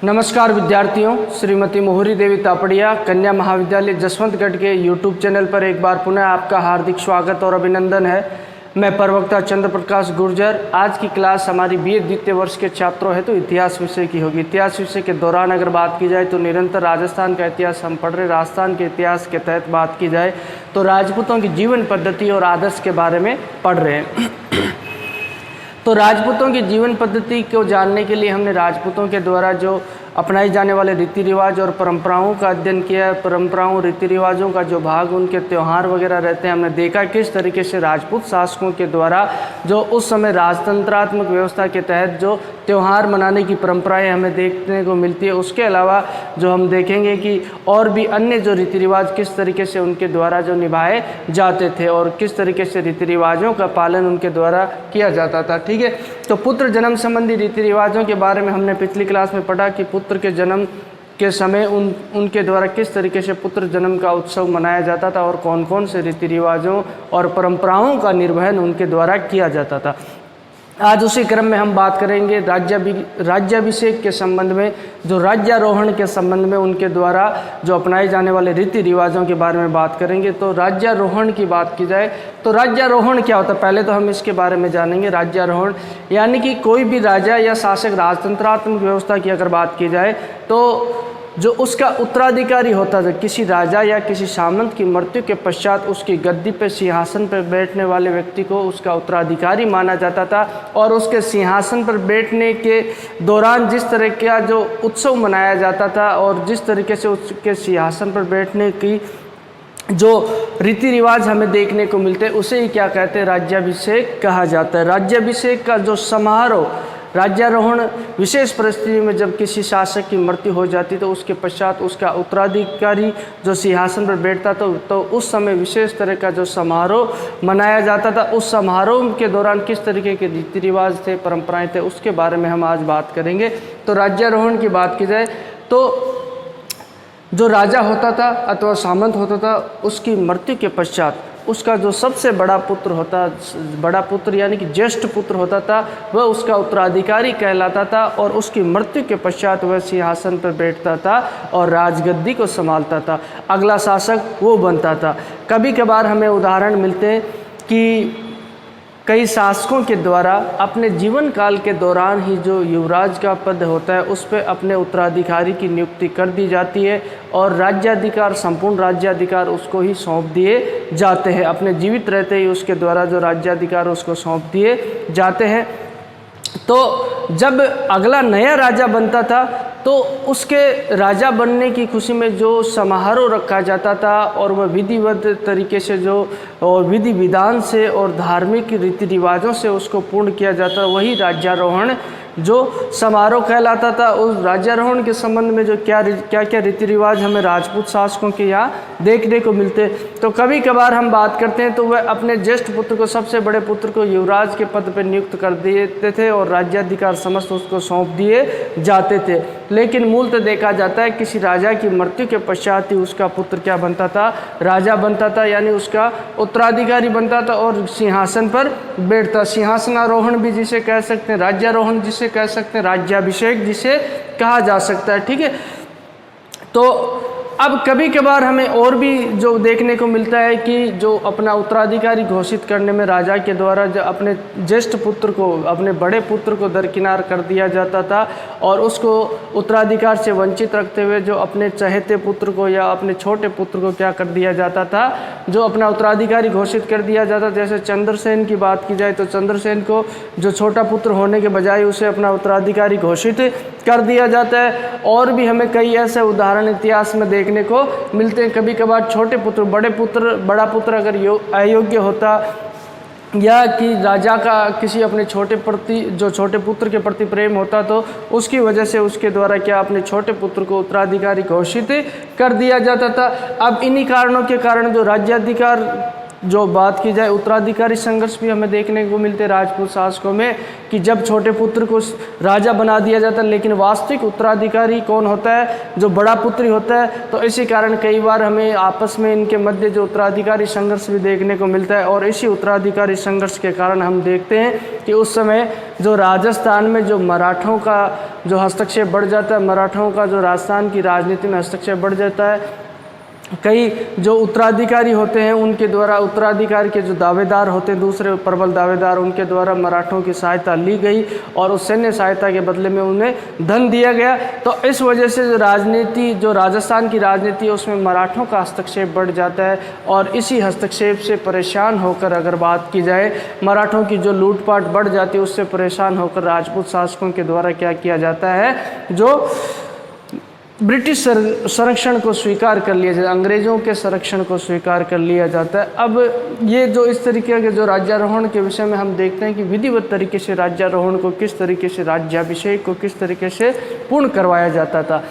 नमस्कार विद्यार्थियों, श्रीमती मोहरी देवी तापड़िया कन्या महाविद्यालय जसवंतगढ़ के यूट्यूब चैनल पर एक बार पुनः आपका हार्दिक स्वागत और अभिनंदन है। मैं प्रवक्ता चंद्र प्रकाश गुर्जर। आज की क्लास हमारी बीए द्वितीय वर्ष के छात्रों है तो इतिहास विषय की होगी। इतिहास विषय के दौरान अगर बात की जाए तो निरंतर राजस्थान का इतिहास हम पढ़ रहे। राजस्थान के इतिहास के तहत बात की जाए तो राजपूतों की जीवन पद्धति और आदर्श के बारे में पढ़ रहे हैं। तो राजपूतों की जीवन पद्धति को जानने के लिए हमने राजपूतों के द्वारा जो अपनाए जाने वाले रीति रिवाज और परंपराओं का अध्ययन किया है। परंपराओं रीति रिवाजों का जो भाग उनके त्यौहार वगैरह रहते हैं, हमने देखा किस तरीके से राजपूत शासकों के द्वारा जो उस समय राजतंत्रात्मक व्यवस्था के तहत जो त्यौहार मनाने की परंपराएं हमें देखने को मिलती है। उसके अलावा जो हम देखेंगे कि और भी अन्य जो रीति रिवाज किस तरीके से उनके द्वारा जो निभाए जाते थे और किस तरीके से रीति रिवाजों का पालन उनके द्वारा किया जाता था। ठीक है, तो पुत्र जन्म संबंधी रीति रिवाजों के बारे में हमने पिछली क्लास में पढ़ा कि पुत्र के जन्म के समय उनके द्वारा किस तरीके से पुत्र जन्म का उत्सव मनाया जाता था और कौन कौन से रीति रिवाजों और परंपराओं का निर्वहन उनके द्वारा किया जाता था। आज उसी क्रम में हम बात करेंगे राज्याभिषेक के संबंध में, जो राज्यारोहण के संबंध में उनके द्वारा जो अपनाए जाने वाले रीति रिवाजों के बारे में बात करेंगे। तो राज्यारोहण की बात की जाए तो राज्यारोहण क्या होता है, पहले तो हम इसके बारे में जानेंगे। राज्यारोहण यानी कि कोई भी राजा या शासक, राजतंत्रात्मक व्यवस्था की अगर बात की जाए तो जो उसका उत्तराधिकारी होता था, किसी राजा या किसी सामंत की मृत्यु के पश्चात उसकी गद्दी पर सिंहासन पर बैठने वाले व्यक्ति को उसका उत्तराधिकारी माना जाता था। और उसके सिंहासन पर बैठने के दौरान जिस तरह का जो उत्सव मनाया जाता था और जिस तरीके से उसके सिंहासन पर बैठने की जो रीति रिवाज हमें देखने को मिलते हैं उसे ही क्या कहते हैं, राज्याभिषेक कहा जाता है। राज्याभिषेक का जो समारोह, राज्यारोहण विशेष परिस्थिति में जब किसी शासक की मृत्यु हो जाती तो उसके पश्चात उसका उत्तराधिकारी जो सिंहासन पर बैठता तो उस समय विशेष तरह का जो समारोह मनाया जाता था। उस समारोह के दौरान किस तरीके के रीति रिवाज थे, परंपराएं थे, उसके बारे में हम आज बात करेंगे। तो राज्यारोहण की बात की जाए तो जो राजा होता था अथवा सामंत होता था, उसकी मृत्यु के पश्चात उसका जो सबसे बड़ा पुत्र यानी कि ज्येष्ठ पुत्र होता था, वह उसका उत्तराधिकारी कहलाता था और उसकी मृत्यु के पश्चात वह सिंहासन पर बैठता था और राजगद्दी को संभालता था। अगला शासक वो बनता था। कभी कभार हमें उदाहरण मिलते हैं कि कई शासकों के द्वारा अपने जीवन काल के दौरान ही जो युवराज का पद होता है उस पर अपने उत्तराधिकारी की नियुक्ति कर दी जाती है और राज्याधिकार, संपूर्ण राज्याधिकार उसको ही सौंप दिए जाते हैं। अपने जीवित रहते ही उसके द्वारा जो राज्याधिकार उसको सौंप दिए जाते हैं। तो जब अगला नया राजा बनता था तो उसके राजा बनने की खुशी में जो समारोह रखा जाता था और वह विधिवत तरीके से जो और विधि विधान से और धार्मिक रीति रिवाजों से उसको पूर्ण किया जाता, वही राज्यारोहण जो समारोह कहलाता था। उस राज्यारोहण के संबंध में जो क्या क्या रीति रिवाज हमें राजपूत शासकों के यहाँ देखने को मिलते। तो कभी कभार हम बात करते हैं तो वह अपने ज्येष्ठ पुत्र को, सबसे बड़े पुत्र को युवराज के पद पर नियुक्त कर देते थे और राज्याधिकार समस्त उसको सौंप दिए जाते थे। लेकिन मूलतः देखा जाता है किसी राजा की मृत्यु के पश्चात ही उसका पुत्र क्या बनता था, राजा बनता था, यानी उसका उत्तराधिकारी बनता था और सिंहासन पर बैठता। सिंहासनारोहण भी जिसे कह सकते हैं, राज्यारोहण जिसे कह सकते हैं, राज्याभिषेक जिसे कहा जा सकता है। ठीक है, तो अब कभी कभार हमें और भी जो देखने को मिलता है कि जो अपना उत्तराधिकारी घोषित करने में राजा के द्वारा जो अपने ज्येष्ठ पुत्र को, अपने बड़े पुत्र को दरकिनार कर दिया जाता था और उसको उत्तराधिकार से वंचित रखते हुए जो अपने चहेते पुत्र को या अपने छोटे पुत्र को क्या कर दिया जाता था, जो अपना उत्तराधिकारी घोषित कर दिया जाता। जैसे चंद्रसेन की बात की जाए तो चंद्रसेन को जो छोटा पुत्र होने के बजाय उसे अपना उत्तराधिकारी घोषित कर दिया जाता है। और भी हमें कई ऐसे उदाहरण इतिहास में देखने को मिलते हैं। कभी कभार छोटे पुत्र, बड़ा पुत्र अगर अयोग्य होता या कि राजा का किसी अपने छोटे पुत्र के प्रति प्रेम होता तो उसकी वजह से उसके द्वारा क्या अपने छोटे पुत्र को उत्तराधिकारी घोषित कर दिया जाता था। अब इन्हीं कारणों के कारण जो राज्याधिकार जो बात की जाए उत्तराधिकारी संघर्ष भी हमें देखने को मिलते राजपूत शासकों में, कि जब छोटे पुत्र को राजा बना दिया जाता है लेकिन वास्तविक उत्तराधिकारी कौन होता है, जो बड़ा पुत्र ही होता है। तो इसी कारण कई बार हमें आपस में इनके मध्य जो उत्तराधिकारी संघर्ष भी देखने को मिलता है। और इसी उत्तराधिकारी संघर्ष के कारण हम देखते हैं कि उस समय जो राजस्थान में जो मराठों का जो हस्तक्षेप बढ़ जाता है, मराठों का जो राजस्थान की राजनीति में हस्तक्षेप बढ़ जाता है। कई जो उत्तराधिकारी होते हैं उनके द्वारा, उत्तराधिकारी के जो दावेदार होते हैं, दूसरे प्रबल दावेदार, उनके द्वारा मराठों की सहायता ली गई और उस सैन्य सहायता के बदले में उन्हें धन दिया गया। तो इस वजह से जो राजनीति, जो राजस्थान की राजनीति है उसमें मराठों का हस्तक्षेप बढ़ जाता है। और इसी हस्तक्षेप से परेशान होकर अगर बात की जाए, मराठों की जो लूटपाट बढ़ जाती है उससे परेशान होकर राजपूत शासकों के द्वारा क्या किया जाता है, जो ब्रिटिश संरक्षण को स्वीकार कर लिया जाता है, अंग्रेज़ों के संरक्षण को स्वीकार कर लिया जाता है। अब ये जो इस तरीके के जो राज्यारोहण के विषय में हम देखते हैं कि विधिवत तरीके से राज्यारोहण को किस तरीके से, राज्याभिषेक को किस तरीके से पूर्ण करवाया जाता था।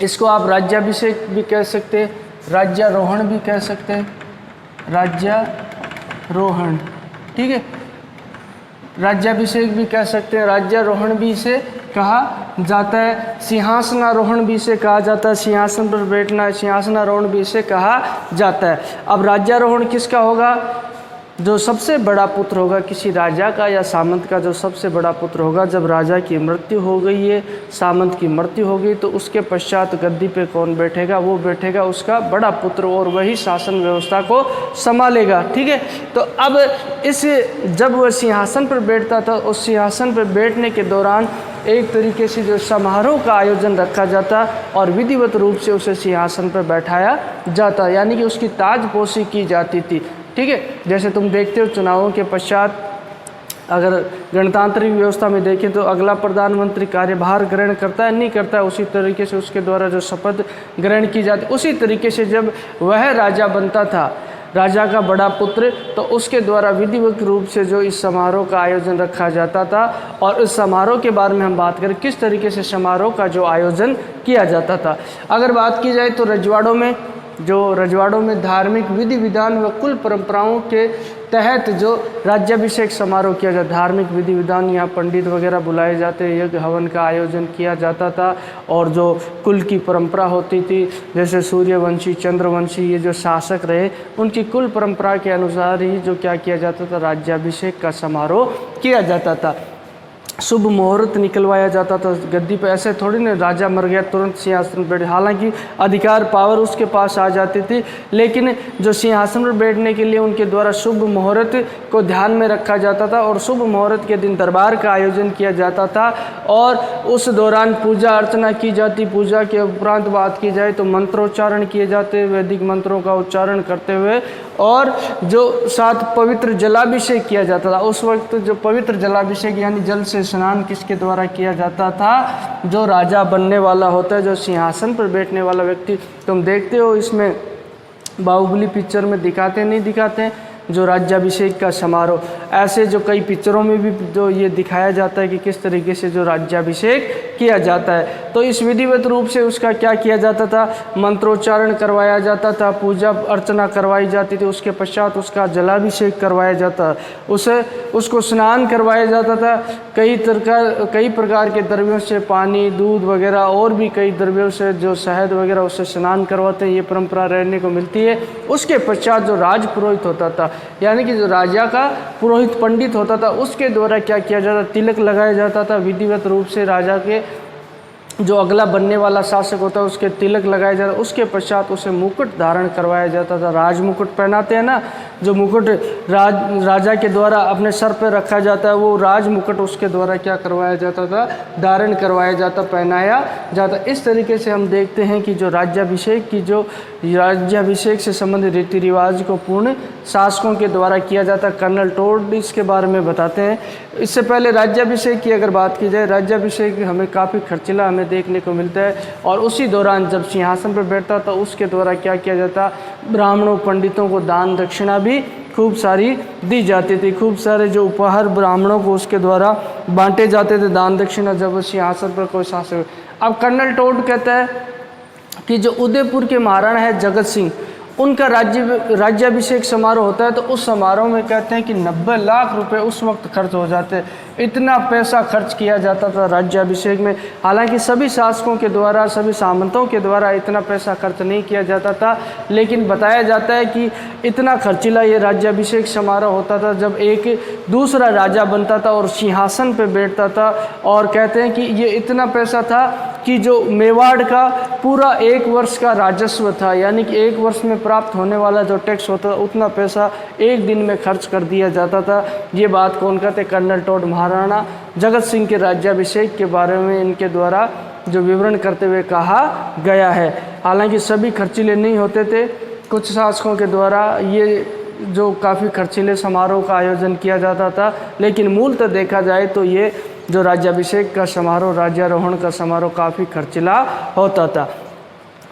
इसको आप राज्याभिषेक भी कह सकते हैं, राज्यारोहण भी कह सकते हैं, राज्यारोहण, ठीक है, राज्याभिषेक भी कह सकते हैं, राज्यारोहण भी इसे कहा जाता है, सिंहासनारोहण भी इसे कहा जाता है, सिंहासन पर बैठना, सिंहासनारोहण भी इसे कहा जाता है। अब राज्यारोहण किसका होगा, जो सबसे बड़ा पुत्र होगा किसी राजा का या सामंत का, जो सबसे बड़ा पुत्र होगा। जब राजा की मृत्यु हो गई है, सामंत की मृत्यु हो गई, तो उसके पश्चात गद्दी पे कौन बैठेगा, वो बैठेगा उसका बड़ा पुत्र और वही शासन व्यवस्था को संभालेगा, ठीक है। तो अब इस जब वह सिंहासन पर बैठता था, उस सिंहासन पर बैठने के दौरान एक तरीके से जो समारोह का आयोजन रखा जाता और विधिवत रूप से उसे सिंहासन पर बैठाया जाता, यानी कि उसकी ताजपोशी की जाती थी, ठीक है। जैसे तुम देखते हो चुनावों के पश्चात अगर गणतांत्रिक व्यवस्था में देखें तो अगला प्रधानमंत्री कार्यभार ग्रहण करता है, नहीं करता है, उसी तरीके से उसके द्वारा जो शपथ ग्रहण की जाती, उसी तरीके से जब वह राजा बनता था, राजा का बड़ा पुत्र, तो उसके द्वारा विधिवत रूप से जो इस समारोह का आयोजन रखा जाता था। और इस समारोह के बारे में हम बात करें किस तरीके से समारोह का जो आयोजन किया जाता था। अगर बात की जाए तो रजवाड़ों में धार्मिक विधि विधान व कुल परंपराओं के तहत जो राज्याभिषेक समारोह किया जाता, धार्मिक विधि विधान, यहाँ पंडित वगैरह बुलाए जाते, यज्ञ हवन का आयोजन किया जाता था। और जो कुल की परंपरा होती थी, जैसे सूर्यवंशी, चंद्रवंशी, ये जो शासक रहे, उनकी कुल परंपरा के अनुसार ही जो क्या किया जाता था, राज्याभिषेक का समारोह किया जाता था। शुभ मुहूर्त निकलवाया जाता था गद्दी पे, ऐसे थोड़ी ना राजा मर गया तुरंत सिंहासन पर बैठे, हालांकि अधिकार पावर उसके पास आ जाती थी, लेकिन जो सिंहासन पर बैठने के लिए उनके द्वारा शुभ मुहूर्त को ध्यान में रखा जाता था और शुभ मुहूर्त के दिन दरबार का आयोजन किया जाता था और उस दौरान पूजा अर्चना की जाती। पूजा के उपरांत बात की जाए तो मंत्रोच्चारण किए जाते, वैदिक मंत्रों का उच्चारण करते हुए, और जो साथ पवित्र जलाभिषेक किया जाता था। उस वक्त जो पवित्र जलाभिषेक यानी जल से स्नान किसके द्वारा किया जाता था, जो राजा बनने वाला होता है, जो सिंहासन पर बैठने वाला व्यक्ति। तुम देखते हो इसमें बाहुबली पिक्चर में दिखाते नहीं दिखाते जो राज्याभिषेक का समारोह, ऐसे जो कई पिक्चरों में भी जो ये दिखाया जाता है कि किस तरीके से जो राज्याभिषेक किया जाता है। तो इस विधिवत रूप से उसका क्या किया जाता था, मंत्रोच्चारण करवाया जाता था, पूजा अर्चना करवाई जाती थी, उसके पश्चात उसका जलाभिषेक करवाया जाता, उसको स्नान करवाया जाता था। कई प्रकार के द्रव्यों से, पानी, दूध वगैरह और भी कई द्रव्यों से, जो शहद वगैरह, उससे स्नान करवाते हैं, ये परंपरा रहने को मिलती है। उसके पश्चात जो राज पुरोहित होता था, यानी कि जो राजा का पुरोहित पंडित होता था, उसके द्वारा क्या किया जाता, तिलक लगाया जाता था विधिवत रूप से। राजा के जो अगला बनने वाला शासक होता है उसके तिलक लगाया जाता, उसके पश्चात उसे मुकुट धारण करवाया जाता था। राज मुकुट पहनाते हैं ना, जो मुकुट राजा के द्वारा अपने सर पर रखा जाता है, वो राज मुकुट उसके द्वारा क्या करवाया जाता था, धारण करवाया जाता, पहनाया जाता। इस तरीके से हम देखते हैं कि जो राज्याभिषेक से संबंधित रीति रिवाज को पूर्ण शासकों के द्वारा किया जाता। कर्नल टोड इसके बारे में बताते हैं। इससे पहले राज्याभिषेक की अगर बात की जाए, राज्याभिषेक हमें काफ़ी खर्चीला हमें देखने को मिलता है। और उसी दौरान जब सिंहासन पर बैठता था उसके द्वारा क्या किया जाता, ब्राह्मणों पंडितों को दान दक्षिणा भी खूब सारी दी जाती थी। खूब सारे जो उपहार ब्राह्मणों को उसके द्वारा बांटे जाते थे, दान दक्षिणा, जब वो सिंहासन पर कोई शासक। अब कर्नल टोड कहता है कि जो उदयपुर के महाराणा है जगत सिंह, उनका राज्याभिषेक समारोह होता है तो उस समारोह में कहते हैं कि 90 लाख रुपए उस वक्त खर्च हो जाते। इतना पैसा खर्च किया जाता था राज्याभिषेक में। हालांकि सभी शासकों के द्वारा, सभी सामंतों के द्वारा इतना पैसा खर्च नहीं किया जाता था, लेकिन बताया जाता है कि इतना खर्चीला ये राज्याभिषेक समारोह होता था जब एक दूसरा राजा बनता था और सिंहासन पर बैठता था। और कहते हैं कि ये इतना पैसा था कि जो मेवाड़ का पूरा 1 वर्ष का राजस्व था, यानी कि 1 वर्ष में प्राप्त होने वाला जो टैक्स होता था उतना पैसा एक दिन में खर्च कर दिया जाता था। ये बात कौन कहते? कर्नल टॉड महाराणा जगत सिंह के राज्याभिषेक के बारे में इनके द्वारा जो विवरण करते हुए कहा गया है। हालांकि सभी खर्चीले नहीं होते थे, कुछ शासकों के द्वारा ये जो काफ़ी खर्चीले समारोह का आयोजन किया जाता था, लेकिन मूलतः देखा जाए तो ये जो राज्याभिषेक का समारोह, राज्यारोहण का समारोह काफ़ी खर्चीला होता था।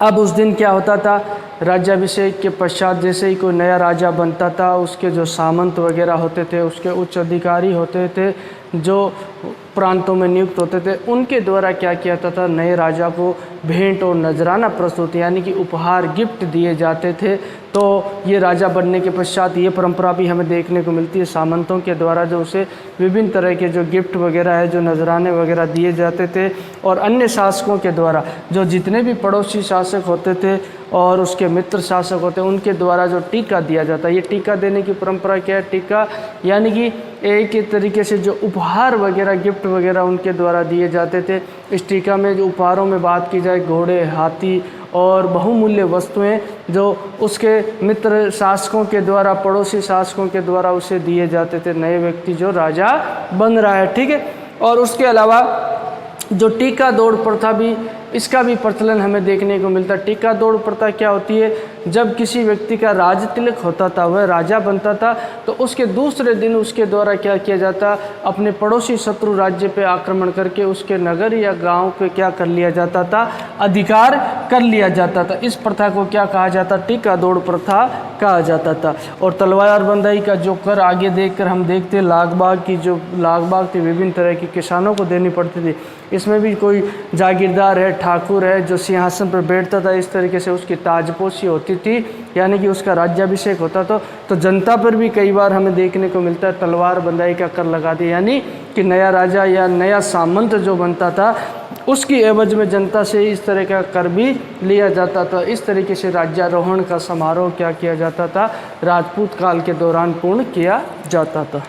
अब उस दिन क्या होता था? राज्याभिषेक के पश्चात जैसे ही कोई नया राजा बनता था, उसके जो सामंत वगैरह होते थे, उसके उच्च अधिकारी होते थे, जो प्रांतों में नियुक्त होते थे, उनके द्वारा क्या किया जाता था? नए राजा को भेंट और नजराना प्रस्तुति यानी कि उपहार, गिफ्ट दिए जाते थे। तो ये राजा बनने के पश्चात ये परंपरा भी हमें देखने को मिलती है, सामंतों के द्वारा जो उसे विभिन्न तरह के जो गिफ्ट वगैरह है, जो नजराने वगैरह दिए जाते थे। और अन्य शासकों के द्वारा जो जितने भी पड़ोसी शासक होते थे और उसके मित्र शासक होते हैं, उनके द्वारा जो टीका दिया जाता है, ये टीका देने की परंपरा क्या है? टीका यानी कि एक तरीके से जो उपहार वगैरह, गिफ्ट वगैरह उनके द्वारा दिए जाते थे। इस टीका में जो उपहारों में बात की जाए, घोड़े, हाथी और बहुमूल्य वस्तुएं जो उसके मित्र शासकों के द्वारा, पड़ोसी शासकों के द्वारा उसे दिए जाते थे, नए व्यक्ति जो राजा बन रहा है, ठीक है। और उसके अलावा जो टीका दौड़ प्रथा भी, इसका भी प्रचलन हमें देखने को मिलता है। टीका दौड़ प्रथा क्या होती है? जब किसी व्यक्ति का राज तिलक होता था, वह राजा बनता था, तो उसके दूसरे दिन उसके द्वारा क्या किया जाता? अपने पड़ोसी शत्रु राज्य पे आक्रमण करके उसके नगर या गांव पे क्या कर लिया जाता था? अधिकार कर लिया जाता था। इस प्रथा को क्या कहा जाता? टीका दौड़ प्रथा कहा जाता था। और तलवार बंदाई का जो कर आगे देखकर हम देखते हैं, लागबाग की जो लागबाग थी विभिन्न तरह की किसानों को देनी पड़ती थी। इसमें भी कोई जागीरदार है, ठाकुर है जो सिंहासन पर बैठता था, इस तरीके से उसकी ताजपोशी होती थी, यानी कि उसका राज्याभिषेक होता था। तो जनता पर भी कई बार हमें देखने को मिलता है तलवार बंदाई का कर लगा दिया, यानी कि नया राजा या नया सामंत जो बनता था उसकी एवज में जनता से इस तरह का कर भी लिया जाता था। इस तरीके से राज्यारोहण का समारोह क्या किया जाता था? राजपूत काल के दौरान पूर्ण किया जाता था।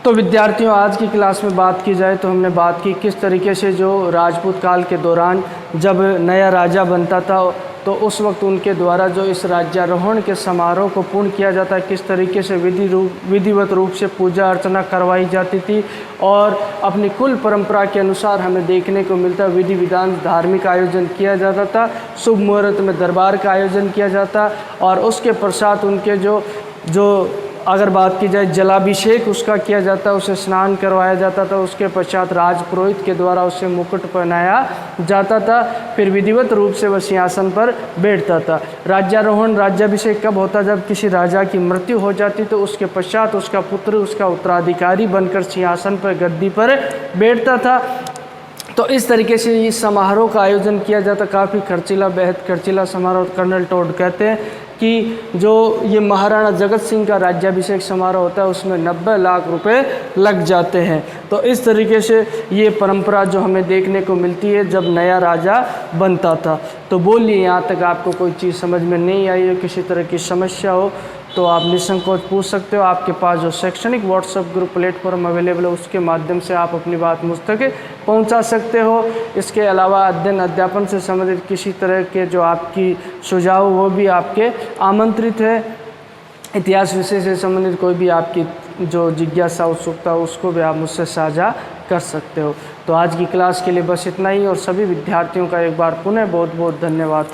तो विद्यार्थियों, आज की क्लास में बात की जाए तो हमने बात की किस तरीके से जो राजपूत काल के दौरान जब नया राजा बनता था तो उस वक्त उनके द्वारा जो इस राज्यारोहण के समारोह को पूर्ण किया जाता है, किस तरीके से विधिवत रूप से पूजा अर्चना करवाई जाती थी। और अपनी कुल परंपरा के अनुसार हमें देखने को मिलता है विधि विधान धार्मिक आयोजन किया जाता था, शुभ मुहूर्त में दरबार का आयोजन किया जाता, और उसके पश्चात उनके जो अगर बात की जाए जलाभिषेक उसका किया जाता, उसे स्नान करवाया जाता था। उसके पश्चात राज पुरोहित के द्वारा उसे मुकुट पहनाया जाता था, फिर विधिवत रूप से वह सिंहासन पर बैठता था। राज्यारोहण, राज्याभिषेक कब होता? जब किसी राजा की मृत्यु हो जाती तो उसके पश्चात उसका पुत्र उसका उत्तराधिकारी बनकर सिंहासन पर, गद्दी पर बैठता था। तो इस तरीके से इस समारोह का आयोजन किया जाता। काफ़ी खर्चीला, बेहद खर्चीला समारोह कर्नल टॉड कहते हैं कि जो ये महाराणा जगत सिंह का राज्याभिषेक समारोह होता है उसमें 90 लाख रुपए लग जाते हैं। तो इस तरीके से ये परंपरा जो हमें देखने को मिलती है जब नया राजा बनता था। तो बोलिए, यहाँ तक आपको कोई चीज़ समझ में नहीं आई हो, किसी तरह की समस्या हो तो आप निसंकोच पूछ सकते हो। आपके पास जो शैक्षणिक व्हाट्सएप ग्रुप प्लेटफॉर्म अवेलेबल है उसके माध्यम से आप अपनी बात मुझ तक पहुंचा सकते हो। इसके अलावा अध्ययन अध्यापन से संबंधित किसी तरह के जो आपकी सुझाव वो भी आपके आमंत्रित है। इतिहास विषय से संबंधित कोई भी आपकी जो जिज्ञासा उत्सुकता उसको भी आप मुझसे साझा कर सकते हो। तो आज की क्लास के लिए बस इतना ही, और सभी विद्यार्थियों का एक बार पुनः बहुत बहुत धन्यवाद।